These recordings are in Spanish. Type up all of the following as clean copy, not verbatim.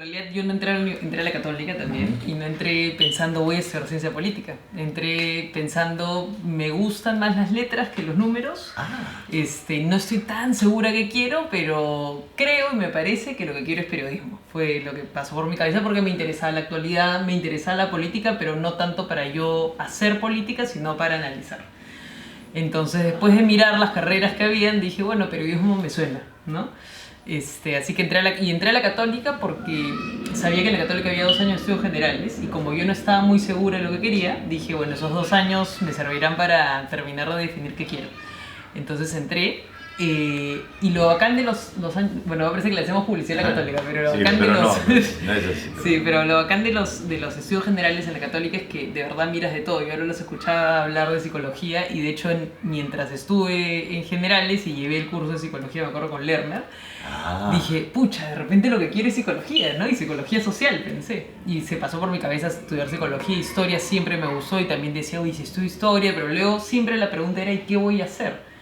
realidad yo no entré entré a la Católica también y no entré pensando voy a estudiar ciencia política. Entré pensando me gustan más las letras que los números. No estoy tan segura que quiero, pero creo y me parece que lo que quiero es periodismo. Fue lo que pasó por mi cabeza porque me interesaba la actualidad, me interesaba la política, pero no tanto para yo hacer política, sino para analizar. Entonces, después de mirar las carreras que habían, dije, bueno, periodismo me suena, ¿no? Así que entré a la Católica porque sabía que en la Católica había 2 años de estudios generales y como yo no estaba muy segura de lo que quería, dije, bueno, esos 2 años me servirán para terminar de definir qué quiero. Entonces entré y lo bacán de los años, bueno, parece que le hacemos publicidad a la Católica, pero lo bacán de los... No es así. Sí, pero lo bacán de los estudios generales en la Católica es que de verdad miras de todo. Yo ahora los escuchaba hablar de psicología y de hecho mientras estuve en generales y llevé el curso de psicología, me acuerdo con Lerner, dije, pucha, de repente lo que quiero es psicología, ¿no? Y psicología social, pensé. Y se pasó por mi cabeza estudiar psicología, historia siempre me gustó y también decía, uy, si estudio historia, pero luego siempre la pregunta era, ¿y qué voy a hacer?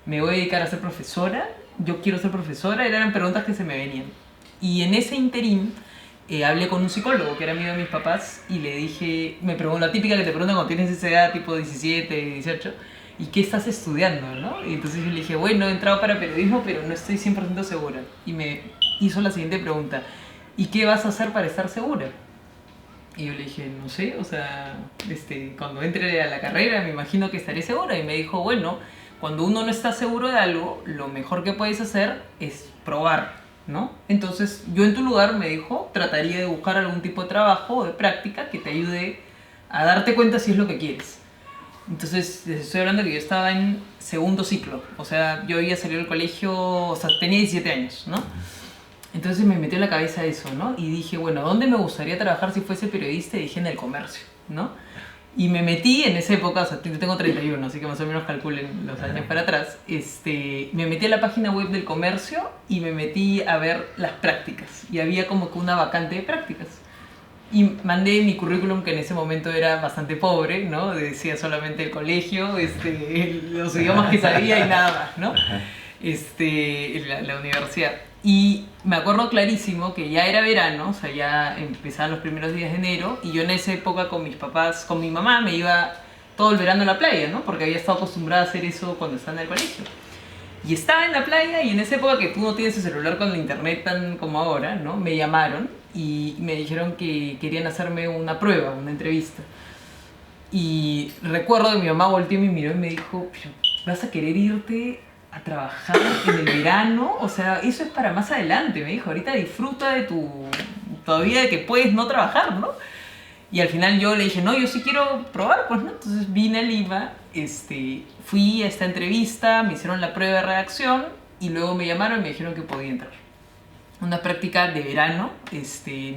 ¿Me voy a dedicar a ser profesora? ¿Yo quiero ser profesora? Eran preguntas que se me venían. Y en ese interín hablé con un psicólogo que era amigo de mis papás y le dije, me preguntó la típica que te preguntan cuando tienes esa edad, tipo 17, 18, ¿y qué estás estudiando? ¿No? Y entonces yo le dije, bueno, he entrado para periodismo, pero no estoy 100% segura. Y me hizo la siguiente pregunta, ¿y qué vas a hacer para estar segura? Y yo le dije, no sé, o sea, cuando entre a la carrera me imagino que estaré segura. Y me dijo, bueno, cuando uno no está seguro de algo, lo mejor que puedes hacer es probar, ¿no? Entonces, yo en tu lugar, me dijo, trataría de buscar algún tipo de trabajo o de práctica que te ayude a darte cuenta si es lo que quieres. Entonces, les estoy hablando que yo estaba en segundo ciclo, o sea, yo había salido del colegio, o sea, tenía 17 años, ¿no? Entonces me metió en la cabeza eso, ¿no? Y dije, bueno, ¿dónde me gustaría trabajar si fuese periodista? Y dije, en el comercio, ¿no? Y me metí en esa época, o sea, yo tengo 31, así que más o menos calculen los años para atrás. Me metí a la página web del comercio y me metí a ver las prácticas. Y había como que una vacante de prácticas. Y mandé mi currículum, que en ese momento era bastante pobre, ¿no? Decía solamente el colegio, los idiomas que sabía y nada más, ¿no? La universidad. Y me acuerdo clarísimo que ya era verano, o sea, ya empezaban los primeros días de enero, y yo en esa época con mis papás, con mi mamá, me iba todo el verano a la playa, ¿no? Porque había estado acostumbrada a hacer eso cuando estaba en el colegio. Y estaba en la playa y en esa época que tú no tienes el celular con la internet tan como ahora, ¿no? Me llamaron y me dijeron que querían hacerme una prueba, una entrevista. Y recuerdo que mi mamá volteó y me miró y me dijo, pero ¿vas a querer irte a trabajar en el verano? O sea, eso es para más adelante, me dijo. Ahorita disfruta de todavía de que puedes no trabajar, ¿no? Y al final yo le dije, no, yo sí quiero probar, pues, ¿no? Entonces vine a Lima, fui a esta entrevista, me hicieron la prueba de redacción y luego me llamaron y me dijeron que podía entrar. Una práctica de verano,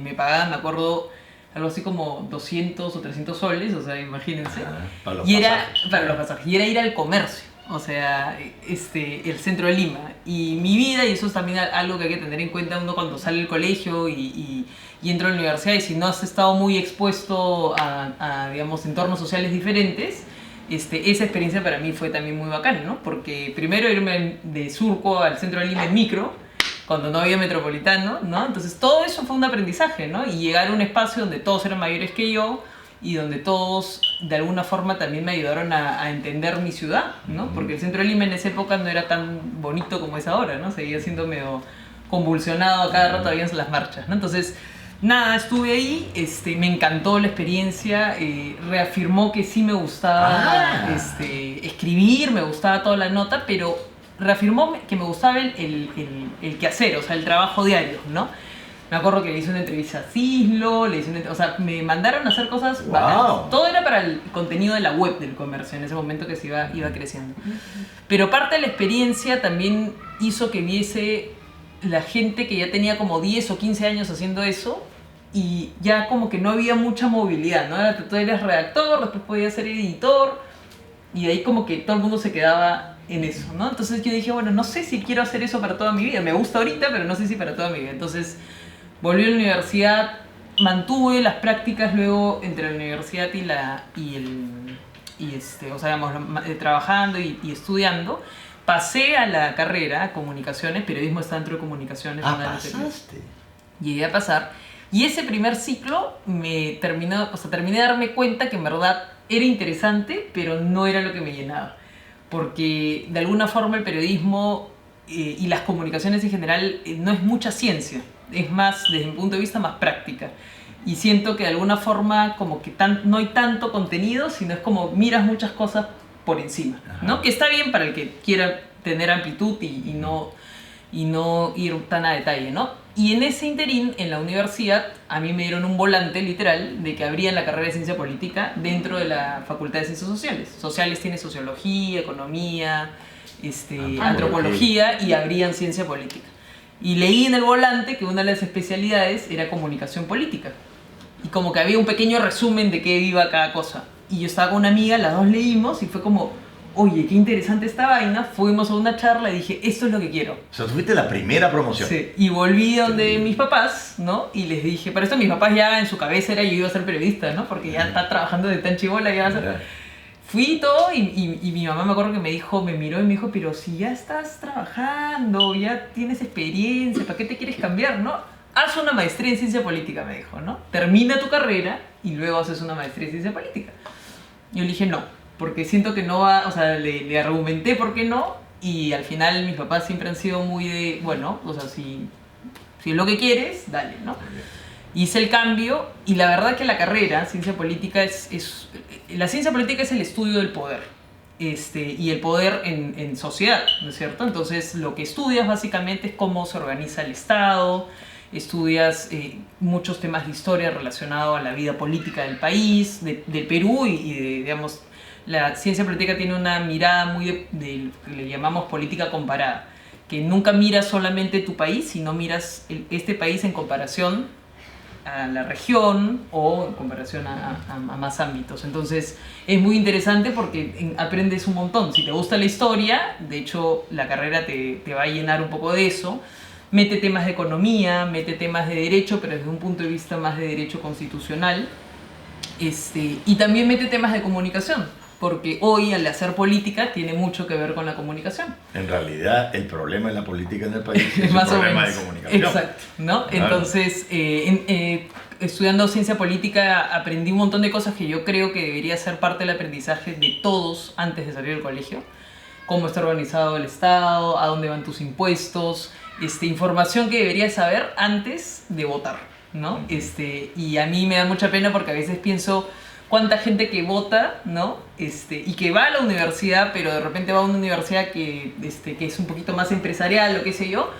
me pagaban, me acuerdo, algo así como 200 o 300 soles, o sea, imagínense. Para los pasajes. Y era ir al comercio, o sea, el centro de Lima. Y mi vida, y eso es también algo que hay que tener en cuenta uno cuando sale del colegio y entra a la universidad, y si no has estado muy expuesto a digamos, entornos sociales diferentes, esa experiencia para mí fue también muy bacana, ¿no? Porque primero irme de Surco al centro de Lima en micro, cuando no había metropolitano, ¿no? Entonces todo eso fue un aprendizaje, ¿no? Y llegar a un espacio donde todos eran mayores que yo y donde todos de alguna forma también me ayudaron a entender mi ciudad, ¿no? Porque el centro de Lima en esa época no era tan bonito como es ahora, ¿no? Seguía siendo medio convulsionado, a cada rato habían las marchas, ¿no? Entonces, nada, estuve ahí, me encantó la experiencia, reafirmó que sí me gustaba escribir, me gustaba toda la nota, pero reafirmó que me gustaba el quehacer, o sea, el trabajo diario, ¿no? Me acuerdo que le hice una entrevista a Cislo, o sea, me mandaron a hacer cosas bacanas. Todo era para el contenido de la web del comercio, en ese momento que se iba creciendo. Pero parte de la experiencia también hizo que viese la gente que ya tenía como 10 o 15 años haciendo eso y ya como que no había mucha movilidad, ¿no? Tú eres redactor, después podías ser editor y de ahí como que todo el mundo se quedaba en eso, ¿no? Entonces yo dije, bueno, no sé si quiero hacer eso para toda mi vida. Me gusta ahorita, pero no sé si para toda mi vida. Entonces volví a la universidad, mantuve las prácticas luego entre la universidad o sea, digamos, trabajando y estudiando. Pasé a la carrera, comunicaciones, periodismo está dentro de comunicaciones. Pasaste. Llegué a pasar, Y ese primer ciclo terminé de darme cuenta que en verdad era interesante, pero no era lo que me llenaba. Porque de alguna forma el periodismo y las comunicaciones en general no es mucha ciencia, es más, desde mi punto de vista, más práctica. Y siento que de alguna forma como que no hay tanto contenido, sino es como miras muchas cosas por encima, ¿no? Que está bien para el que quiera tener amplitud y no ir tan a detalle, ¿no? Y en ese interín, en la universidad, a mí me dieron un volante literal de que abrían la carrera de Ciencia Política dentro de la Facultad de Ciencias Sociales. Sociales tiene Sociología, Economía, Antropología, y abrían Ciencia Política. Y leí en el volante que una de las especialidades era Comunicación Política. Y como que había un pequeño resumen de qué iba cada cosa. Y yo estaba con una amiga, las dos leímos y fue como, oye, qué interesante esta vaina. Fuimos a una charla y dije, esto es lo que quiero. O sea, tú fuiste la primera promoción. Sí, y volví donde mis papás, ¿no? Y les dije, para esto mis papás ya en su cabeza era yo iba a ser periodista, ¿no? Porque ya está trabajando de tan chibola, ya va a ser... Fui y todo y mi mamá me acuerdo que me miró y me dijo, pero si ya estás trabajando, ya tienes experiencia, ¿para qué te quieres cambiar, no? Haz una maestría en Ciencia Política, me dijo, ¿no? Termina tu carrera y luego haces una maestría en Ciencia Política. Yo le dije no, porque siento que no va, o sea, le argumenté por qué no, y al final mis papás siempre han sido muy de, bueno, o sea, si es lo que quieres, dale, ¿no? Hice el cambio y la verdad que la carrera, Ciencia Política, la ciencia política es el estudio del poder, y el poder en sociedad, ¿no es cierto? Entonces lo que estudias básicamente es cómo se organiza el Estado, estudias muchos temas de historia relacionados a la vida política del país, del Perú digamos, la ciencia política tiene una mirada muy de lo que le llamamos política comparada, que nunca miras solamente tu país, sino miras este país en comparación a la región o en comparación a más ámbitos. Entonces es muy interesante porque aprendes un montón. Si te gusta la historia, de hecho la carrera te va a llenar un poco de eso. Mete temas de economía, mete temas de derecho, pero desde un punto de vista más de derecho constitucional. Y también mete temas de comunicación, porque hoy al hacer política tiene mucho que ver con la comunicación. En realidad el problema en la política en el país es un problema de comunicación. Exacto, ¿no? Claro. Entonces, estudiando ciencia política aprendí un montón de cosas que yo creo que debería ser parte del aprendizaje de todos antes de salir del colegio. Cómo está organizado el Estado, a dónde van tus impuestos, información que deberías saber antes de votar, ¿no? Y a mí me da mucha pena porque a veces pienso cuánta gente que vota, ¿no? Y que va a la universidad, pero de repente va a una universidad que es un poquito más empresarial o qué sé yo,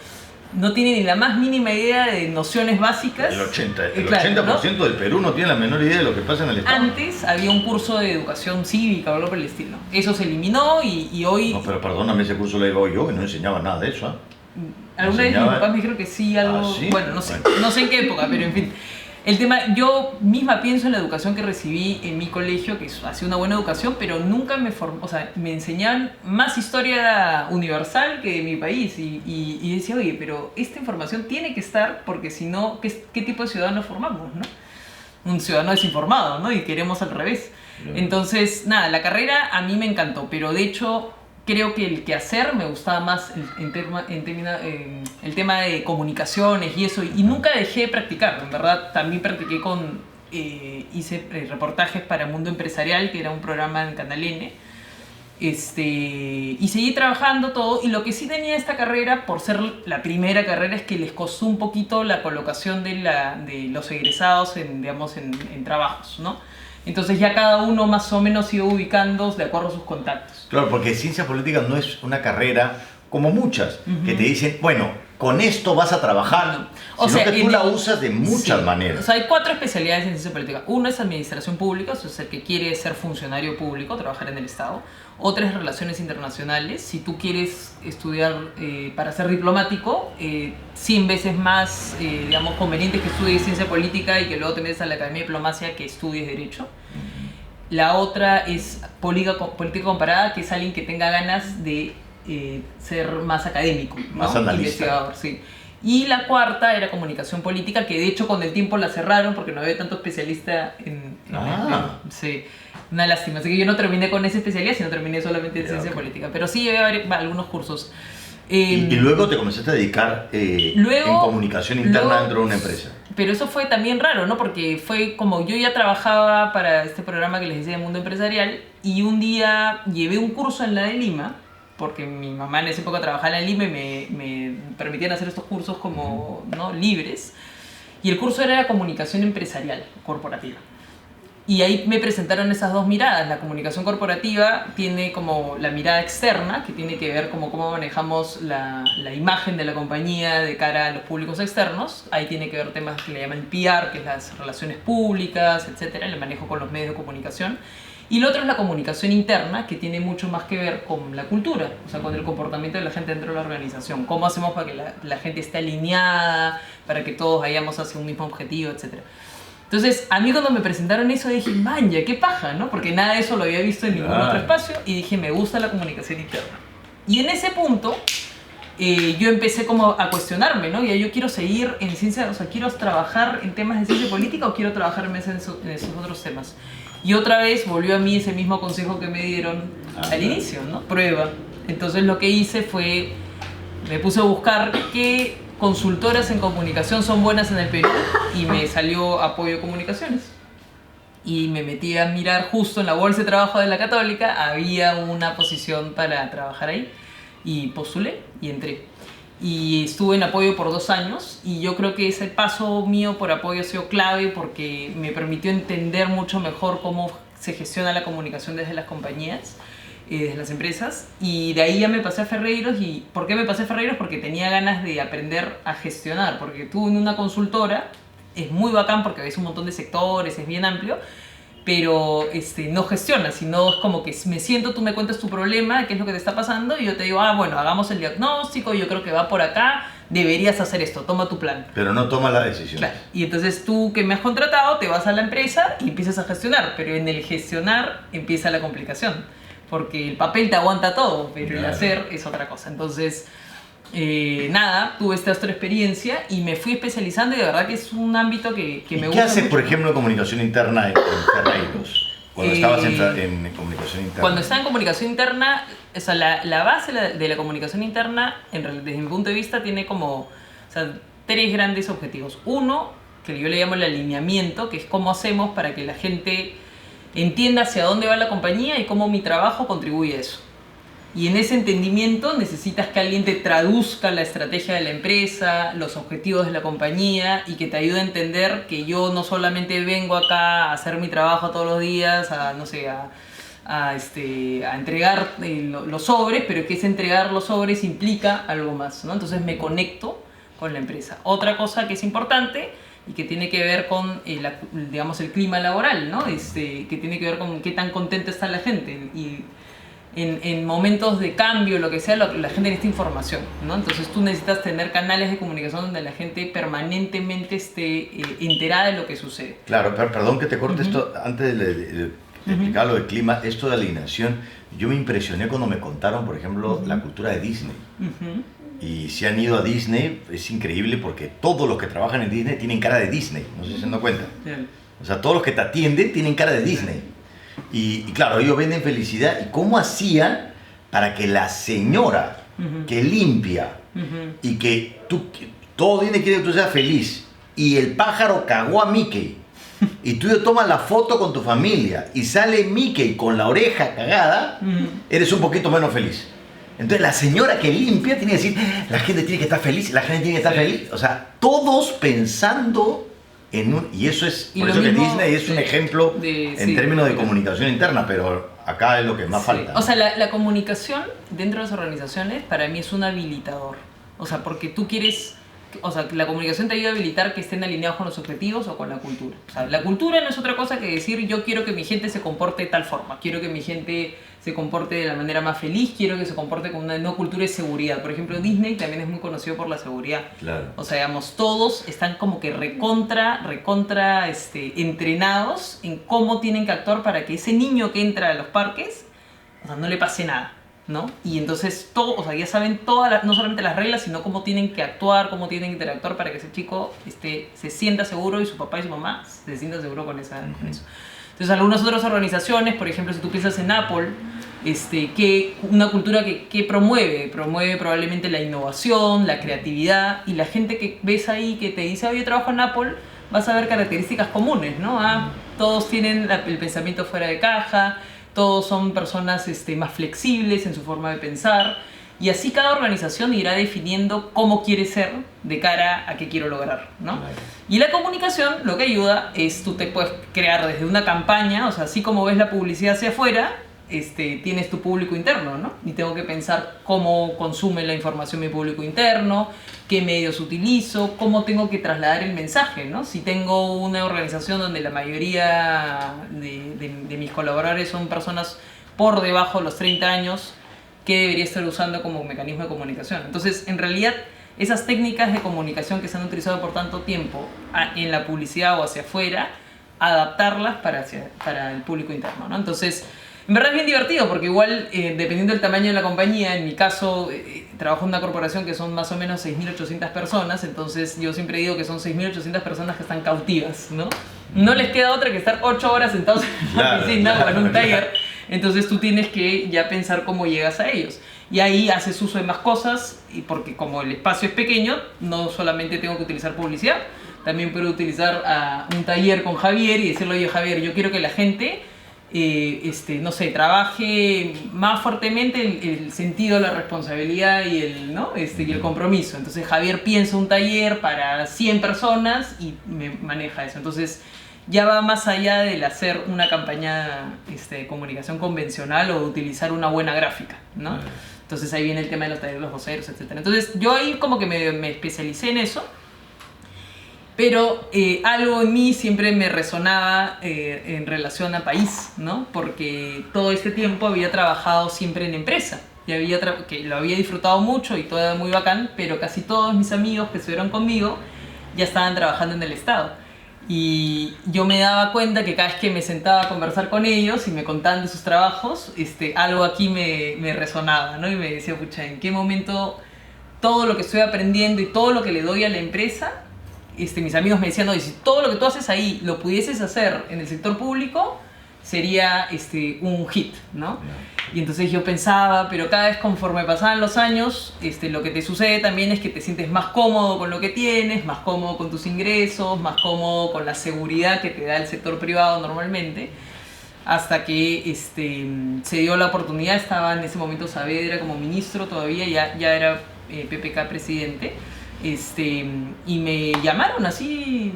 no tiene ni la más mínima idea de nociones básicas. El 80% ¿no? del Perú no tiene la menor idea de lo que pasa en el Estado. Antes había un curso de educación cívica o algo por el estilo. Eso se eliminó y hoy... No, pero perdóname, ese curso lo iba yo y no enseñaba nada de eso, ¿eh? Alguna vez mis papás me dijeron que sí, algo... ¿Sí? Bueno, no sé en qué época, pero en fin. El tema, yo misma pienso en la educación que recibí en mi colegio, que ha sido una buena educación, pero nunca me formó, o sea, me enseñaban más historia universal que de mi país. Y decía, oye, pero esta información tiene que estar, porque si no, ¿qué tipo de ciudadano formamos, no? Un ciudadano desinformado, ¿no? Y queremos al revés. Entonces, nada, la carrera a mí me encantó, pero de hecho creo que el quehacer me gustaba más el tema de comunicaciones y eso, y nunca dejé de practicar. En verdad también practiqué hice reportajes para Mundo Empresarial, que era un programa en Canal N, y seguí trabajando todo. Y lo que sí tenía esta carrera, por ser la primera carrera, es que les costó un poquito la colocación de los egresados en trabajos, ¿no? Entonces ya cada uno más o menos iba ubicando de acuerdo a sus contactos. Claro, porque ciencia política no es una carrera como muchas, que te dicen, bueno, con esto vas a trabajar, sino que tú la usas de muchas maneras. O sea, hay 4 especialidades en ciencia política. Uno es administración pública, o sea, el que quiere ser funcionario público, trabajar en el Estado. Otra es relaciones internacionales. Si tú quieres estudiar para ser diplomático, 100 veces más, digamos, conveniente que estudies ciencia política y que luego te metas a la Academia de Diplomacia que estudies Derecho. La otra es política comparada, que es alguien que tenga ganas de ser más académico, ¿no? Más analista. Investigador, sí. Y la cuarta era comunicación política, que de hecho con el tiempo la cerraron porque no había tanto especialista en sí. Una lástima. Así que yo no terminé con esa especialidad, sino terminé solamente en ciencia política. Pero sí llevé algunos cursos. Y luego te comenzaste a dedicar en comunicación interna dentro de una empresa. pero eso fue también raro, ¿no? Porque fue como yo ya trabajaba para este programa que les decía de Mundo Empresarial y un día llevé un curso en la de Lima, porque mi mamá en esa época trabajaba en Lima y me permitían hacer estos cursos como, ¿no?, libres. Y el curso era comunicación empresarial corporativa. Y ahí me presentaron esas dos miradas. La comunicación corporativa tiene como la mirada externa, que tiene que ver como cómo manejamos la imagen de la compañía de cara a los públicos externos. Ahí tiene que ver temas que le llaman PR, que es las relaciones públicas, etcétera, el manejo con los medios de comunicación. Y lo otro es la comunicación interna, que tiene mucho más que ver con la cultura, o sea, con el comportamiento de la gente dentro de la organización. Cómo hacemos para que la gente esté alineada, para que todos vayamos hacia un mismo objetivo, etcétera. Entonces, a mí cuando me presentaron eso dije, manja, qué paja, ¿no? Porque nada de eso lo había visto en ningún otro espacio y dije, me gusta la comunicación interna. Y en ese punto, yo empecé como a cuestionarme, ¿no? Y yo quiero seguir en ciencia, o sea, quiero trabajar en temas de ciencia política o quiero trabajar en esos otros temas. Y otra vez volvió a mí ese mismo consejo que me dieron al inicio, ¿no? Prueba. Entonces lo que hice fue, me puse a buscar qué consultoras en comunicación son buenas en el Perú y me salió Apoyo Comunicaciones. Y me metí a mirar justo en la bolsa de trabajo de la Católica, había una posición para trabajar ahí y postulé y entré. Y estuve en Apoyo por 2 años y yo creo que ese paso mío por Apoyo ha sido clave porque me permitió entender mucho mejor cómo se gestiona la comunicación desde las compañías, desde las empresas, y de ahí ya me pasé a Ferreiros. ¿Y por qué me pasé a Ferreiros? Porque tenía ganas de aprender a gestionar, porque tú en una consultora es muy bacán porque ves un montón de sectores, es bien amplio, pero no gestionas, sino es como que me siento, tú me cuentas tu problema, qué es lo que te está pasando, y yo te digo, bueno, hagamos el diagnóstico, yo creo que va por acá, deberías hacer esto, toma tu plan. Pero no tomas la decisión. Claro. Y entonces tú que me has contratado, te vas a la empresa y empiezas a gestionar, pero en el gestionar empieza la complicación, porque el papel te aguanta todo, pero el hacer es otra cosa. Entonces, nada, tuve esta otra experiencia y me fui especializando y de verdad que es un ámbito que me gusta. ¿Qué haces, mucho, por ejemplo, en comunicación interna en Ferreiros? Cuando estabas en comunicación interna. Cuando estaba en comunicación interna, o sea, la base de la comunicación interna, desde mi punto de vista, tiene como 3 grandes objetivos. Uno, que yo le llamo el alineamiento, que es cómo hacemos para que la gente entienda hacia dónde va la compañía y cómo mi trabajo contribuye a eso. Y en ese entendimiento necesitas que alguien te traduzca la estrategia de la empresa, los objetivos de la compañía y que te ayude a entender que yo no solamente vengo acá a hacer mi trabajo todos los días, a entregar los sobres, pero que ese entregar los sobres implica algo más, ¿no? Entonces me conecto con la empresa. Otra cosa que es importante y que tiene que ver con el clima laboral, ¿no? Que tiene que ver con qué tan contenta está la gente. Y en momentos de cambio, lo que sea, la gente necesita información, ¿no? Entonces tú necesitas tener canales de comunicación donde la gente permanentemente esté enterada de lo que sucede. Claro, pero perdón que te corte esto, antes de explicar lo del clima, esto de alineación, yo me impresioné cuando me contaron, por ejemplo, la cultura de Disney. Y si han ido a Disney, es increíble porque todos los que trabajan en Disney tienen cara de Disney, no sé si se dan cuenta. O sea, todos los que te atienden tienen cara de Disney. Y claro, ellos venden felicidad. ¿Y cómo hacían para que la señora que limpia y que todo Disney quiere que tú seas feliz y el pájaro cagó a Mickey y tú le tomas la foto con tu familia y sale Mickey con la oreja cagada, eres un poquito menos feliz? Entonces la señora que limpia tiene que decir, la gente tiene que estar feliz, la gente tiene que estar feliz. O sea, todos pensando en un... Y eso es... Por eso que Disney es un ejemplo en términos de comunicación interna, pero acá es lo que más falta. O sea, la comunicación dentro de las organizaciones para mí es un habilitador. O sea, porque tú quieres... O sea, la comunicación te ayuda a habilitar que estén alineados con los objetivos o con la cultura. O sea, la cultura no es otra cosa que decir yo quiero que mi gente se comporte de tal forma, quiero que mi gente se comporte de la manera más feliz, quiero que se comporte con una no cultura de seguridad. Por ejemplo, Disney también es muy conocido por la seguridad. Claro. O sea, digamos, todos están como que recontra entrenados en cómo tienen que actuar para que ese niño que entra a los parques, o sea, no le pase nada, ¿no? Y entonces o sea, ya saben no solamente las reglas, sino cómo tienen que actuar, cómo tienen que interactuar para que ese chico se sienta seguro y su papá y su mamá se sientan seguros con eso. Entonces, algunas otras organizaciones, por ejemplo, si tú piensas en Apple, Una cultura que promueve probablemente la innovación, la creatividad, y la gente que ves ahí que te dice, yo trabajo en Apple, vas a ver características comunes, ¿no? Todos tienen el pensamiento fuera de caja, todos son personas más flexibles en su forma de pensar, y así cada organización irá definiendo cómo quiere ser de cara a qué quiero lograr, ¿no? Y la comunicación lo que ayuda es, tú te puedes crear desde una campaña, o sea, así como ves la publicidad hacia afuera, tienes tu público interno, ¿no? Y tengo que pensar cómo consume la información mi público interno, qué medios utilizo, cómo tengo que trasladar el mensaje, ¿no? Si tengo una organización donde la mayoría de mis colaboradores son personas por debajo de los 30 años, ¿qué debería estar usando como mecanismo de comunicación? Entonces, en realidad, esas técnicas de comunicación que se han utilizado por tanto tiempo en la publicidad o hacia afuera, adaptarlas para el público interno, ¿no? Entonces, en verdad es bien divertido porque igual, dependiendo del tamaño de la compañía, en mi caso, trabajo en una corporación que son más o menos 6.800 personas, entonces yo siempre digo que son 6.800 personas que están cautivas, ¿no? No les queda otra que estar 8 horas sentados en la oficina o en un taller, entonces tú tienes que ya pensar cómo llegas a ellos. Y ahí haces uso de más cosas, y porque como el espacio es pequeño, no solamente tengo que utilizar publicidad, también puedo utilizar un taller con Javier y decirle, oye Javier, yo quiero que la gente no sé, trabaje más fuertemente el sentido, la responsabilidad y y el compromiso. Entonces Javier piensa un taller para 100 personas y me maneja eso. Entonces ya va más allá del hacer una campaña de comunicación convencional o de utilizar una buena gráfica, ¿no? Entonces ahí viene el tema de los talleres, los voceros, etc. Entonces yo ahí como que me especialicé en eso. Pero algo en mí siempre me resonaba en relación a país, ¿no? Porque todo este tiempo había trabajado siempre en empresa. Y que lo había disfrutado mucho y todo era muy bacán, pero casi todos mis amigos que estuvieron conmigo ya estaban trabajando en el Estado. Y yo me daba cuenta que cada vez que me sentaba a conversar con ellos y me contaban de sus trabajos, algo aquí me resonaba, ¿no? Y me decía, pucha, ¿en qué momento todo lo que estoy aprendiendo y todo lo que le doy a la empresa, mis amigos me decían, oye, si todo lo que tú haces ahí lo pudieses hacer en el sector público, sería un hit, ¿no? Y entonces yo pensaba, pero cada vez conforme pasaban los años, lo que te sucede también es que te sientes más cómodo con lo que tienes, más cómodo con tus ingresos, más cómodo con la seguridad que te da el sector privado normalmente, hasta que se dio la oportunidad. Estaba en ese momento Saavedra como ministro todavía, ya era PPK presidente, y me llamaron así.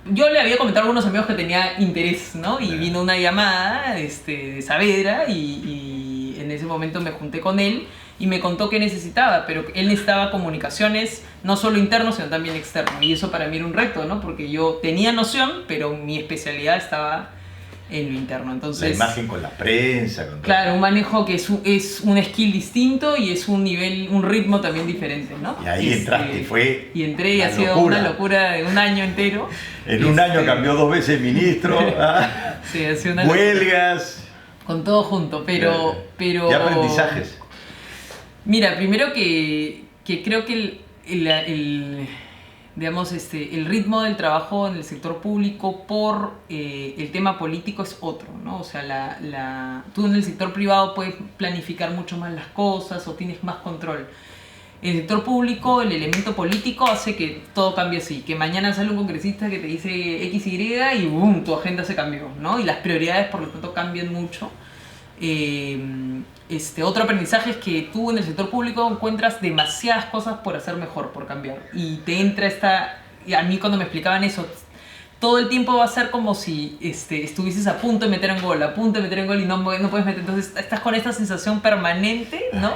Yo le había comentado a algunos amigos que tenía interés, ¿no? Y vino una llamada de Saavedra y en ese momento me junté con él y me contó qué necesitaba, pero él necesitaba comunicaciones no solo internos, sino también externos. Y eso para mí era un reto, ¿no? Porque yo tenía noción, pero mi especialidad estaba en lo interno. Entonces, la imagen con la prensa. Con claro, todo. un manejo que es un skill distinto y es un nivel, un ritmo también diferente, ¿no? Y ahí entraste y fue. Y entré y ha sido una locura de un año entero. En un año cambió 2 veces ministro. Sí, ha sido una huelgas. Con todo junto, pero. ¿Qué aprendizajes? Mira, primero que creo que digamos, el ritmo del trabajo en el sector público por el tema político es otro, ¿no? O sea, tú en el sector privado puedes planificar mucho más las cosas o tienes más control. En el sector público el elemento político hace que todo cambie así, que mañana sale un congresista que te dice XY y ¡boom!, tu agenda se cambió, ¿no? Y las prioridades por lo tanto cambian mucho. Otro aprendizaje es que tú en el sector público encuentras demasiadas cosas por hacer mejor, por cambiar. Y te entra y a mí cuando me explicaban eso, todo el tiempo va a ser como si estuvieses a punto de meter en gol, y no puedes meter. Entonces estás con esta sensación permanente, ¿no?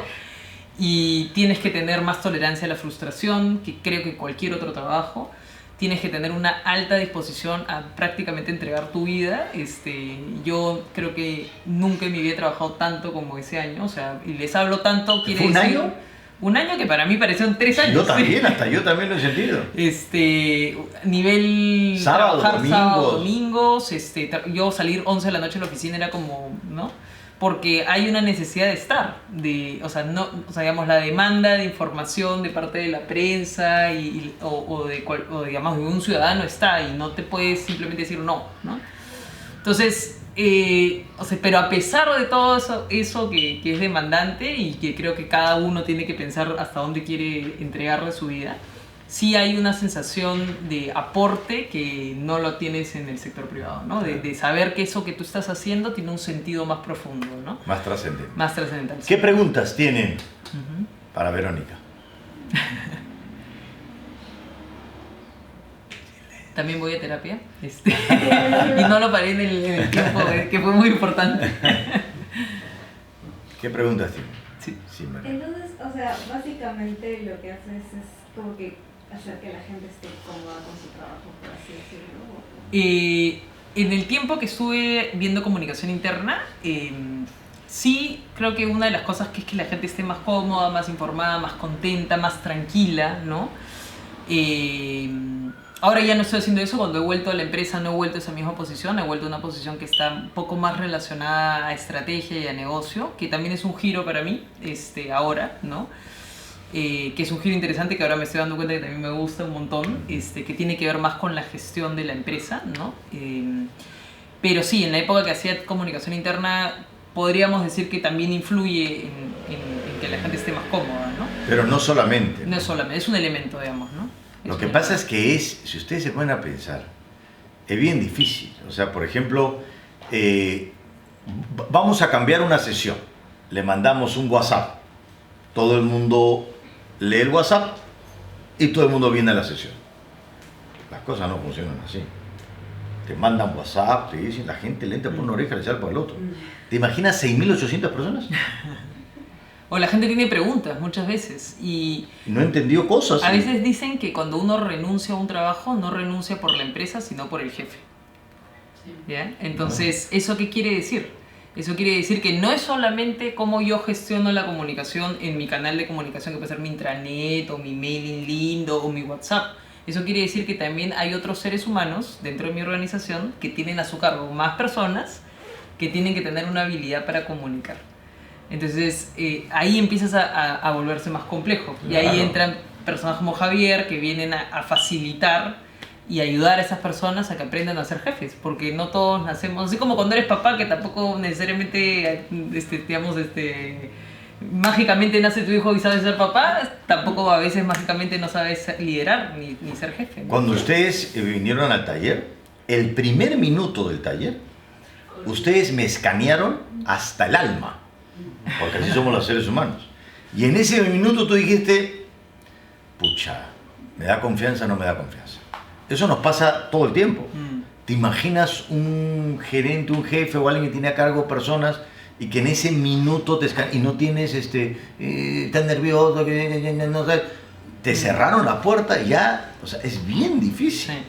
Y tienes que tener más tolerancia a la frustración, que creo que cualquier otro trabajo. Tienes que tener una alta disposición a prácticamente entregar tu vida. Yo creo que nunca en mi vida he trabajado tanto como ese año. O sea, y les hablo tanto, quiere decir... ¿Un año? Un año que para mí parecieron 3 años. Yo también, hasta yo también lo he sentido. Nivel sábado, domingos. Yo salir 11 de la noche de la oficina era como, ¿no? Porque hay una necesidad de estar, digamos, la demanda de información de parte de la prensa o digamos, de un ciudadano está y no te puedes simplemente decir no, ¿no? Entonces, O sea, pero a pesar de todo eso que es demandante y que creo que cada uno tiene que pensar hasta dónde quiere entregarle su vida, sí hay una sensación de aporte que no lo tienes en el sector privado, ¿no? De saber que eso que tú estás haciendo tiene un sentido más profundo, ¿no? Más trascendente. Más trascendental. ¿Qué preguntas tienen para Verónica? También voy a terapia. Y no lo paré en el tiempo, que fue muy importante. ¿Qué preguntas tienen? Sí. Entonces, o sea, básicamente lo que haces es como que hacer que la gente esté cómoda con su trabajo, por así decirlo. En el tiempo que estuve viendo comunicación interna, sí creo que una de las cosas que es que la gente esté más cómoda, más informada, más contenta, más tranquila, ¿no? Ahora ya no estoy haciendo eso. Cuando he vuelto a la empresa no he vuelto a esa misma posición, he vuelto a una posición que está un poco más relacionada a estrategia y a negocio, que también es un giro para mí ahora, ¿no? Que es un giro interesante que ahora me estoy dando cuenta que también me gusta un montón, que tiene que ver más con la gestión de la empresa, ¿no? Pero sí, en la época que hacía comunicación interna podríamos decir que también influye en que la gente esté más cómoda, ¿no? Pero no solamente. No es solamente, es un elemento, digamos, ¿no? Lo que pasa es que si ustedes se ponen a pensar, es bien difícil. O sea, por ejemplo, vamos a cambiar una sesión. Le mandamos un WhatsApp. Todo el mundo lee el WhatsApp y todo el mundo viene a la sesión. Las cosas no funcionan así. Te mandan WhatsApp, te dicen, la gente le entra por una oreja y le sale por el otro. ¿Te imaginas 6.800 personas? O la gente tiene preguntas muchas veces y no entendió cosas. A veces dicen que cuando uno renuncia a un trabajo no renuncia por la empresa sino por el jefe. ¿Bien? Entonces, ¿eso qué quiere decir? Eso quiere decir que no es solamente cómo yo gestiono la comunicación en mi canal de comunicación, que puede ser mi intranet o mi mailing lindo o mi WhatsApp. Eso quiere decir que también hay otros seres humanos dentro de mi organización que tienen a su cargo más personas que tienen que tener una habilidad para comunicar. Entonces ahí empiezas a volverse más complejo. Y ahí entran personas como Javier que vienen a facilitar y ayudar a esas personas a que aprendan a ser jefes. Porque no todos nacemos, así como cuando eres papá, que tampoco necesariamente, mágicamente nace tu hijo y sabes ser papá, tampoco a veces mágicamente no sabes liderar ni ser jefe, ¿no? Cuando ustedes vinieron al taller, el primer minuto del taller, ustedes me escanearon hasta el alma. Porque así somos los seres humanos. Y en ese minuto tú dijiste, pucha, ¿me da confianza o no me da confianza? Eso nos pasa todo el tiempo. ¿Te imaginas un gerente, un jefe o alguien que tiene a cargo personas y que en ese minuto te y no tienes, tan nervioso, que no sabes, te cerraron la puerta y ya, o sea, es bien difícil. Sí.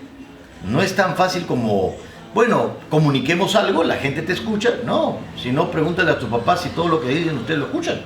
No es tan fácil como... Bueno, comuniquemos algo, la gente te escucha. No, si no, pregúntale a tus papás si todo lo que dicen ustedes lo escuchan.